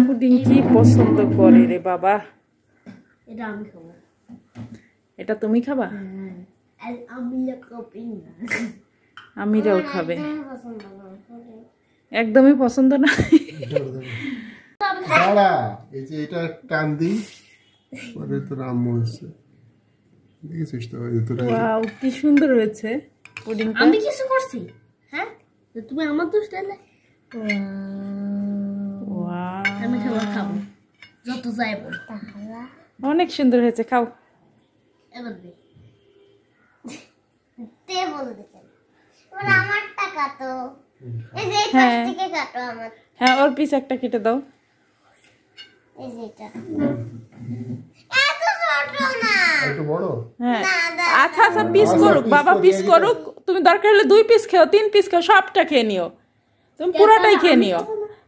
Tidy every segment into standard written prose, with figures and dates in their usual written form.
Pudding কি পছন্দ করে রে বাবা? এটা আমি খাবো। এটা তুমি খাবা? আর আমি খাবো না। আমিরাও খাবে। একদমই পছন্দ না। দাঁড়া, এই যে এটা টান দিই, পরে তোর আম্মু আছে। দেখেছিস তো? ওয়াও, কি সুন্দর হয়েছে পুডিংটা। আমি কিছু করছি? হ্যাঁ, তুমি আমার দোষ দিলে। ওয়াও, আমি খাবো যত যাই বল। অনেক সুন্দর হয়েছে, খাও। এবার দে। তে বলতে চাই ওরা আমারটা কাটো, এই যে এই পাশ থেকে কাটো আমার। হ্যাঁ, ওর পিস একটা কেটে দাও। এই যে এটা এত ছোট না, একটু বড়। হ্যাঁ, আচ্ছা আচ্ছা, পিস করুক বাবা, পিস করুক। তুমি দরকার হলে 2 পিস খেও, 3 পিস খেও, সবটা খেয়ে নিও। তুমি পুরোটাই খেয়ে নিও।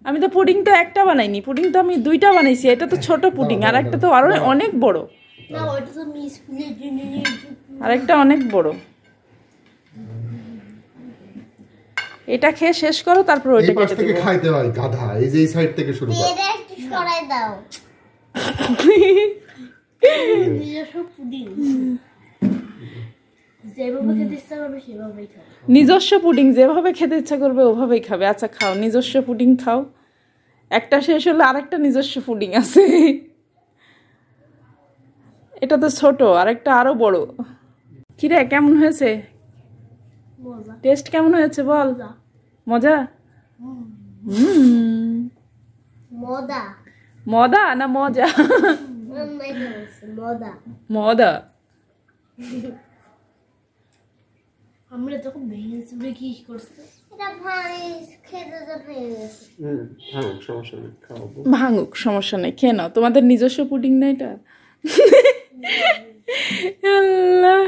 আমি তো পুডিং তো একটা বানাইনি, পুডিং তো আমি 2টা বানাইছি। এটা তো ছোট পুডিং, আর একটা তো আরো অনেক বড়। না, ওটা তো মিস ফুলের জন্য। আর একটা অনেক বড়। এটা খেয়ে শেষ করো, তারপর ওইটা এই পাশ কেটে থেকে দেবো। খাইতে হয় গাধা, এই যে এই সাইড থেকে শুরু কর। এর একটু সরাই দাও। নিজস্ব পুডিং যেভাবে খেতে ইচ্ছা করবে সেভাবেই খাবে। নিজস্ব পুডিং যেভাবে খেতে ইচ্ছা করবে ওভাবেই খাবে। আচ্ছা খাও, নিজস্ব পুডিং খাও। একটা শেষ হলে আরেকটা নিজস্ব পুডিং আছে। এটা তো ছোট, আরেকটা আরো বড়। কিরে, কেমন হয়েছে? মজা। টেস্ট কেমন হয়েছে বল? মজা? মদা মজা না মজা? মদা মজা। আমরা তখন ভেঙে চুড়ে কি করছে? এটা ভাই খেতে তো হয়ে গেছে। হ্যাঁ, সমস্যা নেই, খাওয়াবো। ভাঙুক, সমস্যা নেই, খেয়ে নাও। তোমাদের নিজস্ব পুডিং না এটা? আল্লাহ,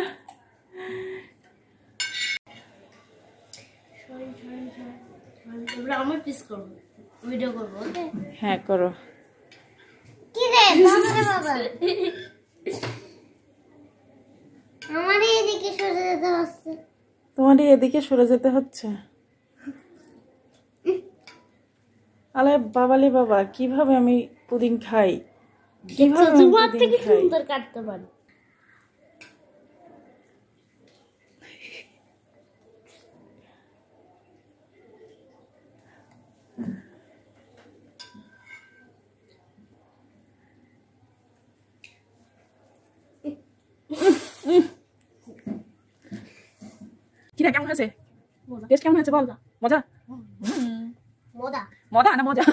এবার আমার পিস করবো, ভিডিও করবো। ওকে, হ্যাঁ করো। কি রে বাবা বাবা, আমার এইদিকে সরে যেতে হচ্ছে। তোমার এদিকে সরে যেতে হচ্ছে। আরে বাবালে বাবা, কিভাবে আমি পুডিং খাই, কিভাবে আমি তোমার পুডিং থেকে খাই? সুন্দর কাটতে পারি। কিরা, কেমন হয়েছে? টেস্ট কেমন হয়েছে বল? মজা? মদা মজা না মজা?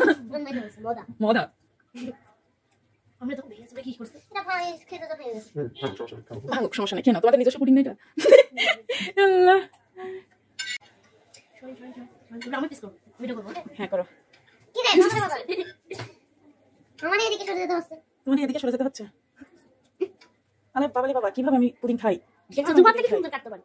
মদা মজা। আমরা তখন ভেঙে চুড়ে কি করছে? এটা ভাই খেতে তো হয়ে গেছে। হ্যাঁ, সমস্যা নেই, খাওয়াবো। ভাঙুক, সমস্যা নেই, খেয়ে নাও। তোমাদের নিজস্ব পুডিং না এটা? আল্লাহ, এবার আমার পিস করবো, ভিডিও করবো। ওকে, হ্যাঁ করো। কি রে বাবা বাবা, আমার এইদিকে সরে যেতে হচ্ছে। তোমার এদিকে সরে যেতে হচ্ছে। আরে বাবালে বাবা, কিভাবে আমি পুডিং খাই, কিভাবে আমি তোমার পুডিং থেকে খাই? সুন্দর কাটতে পারি।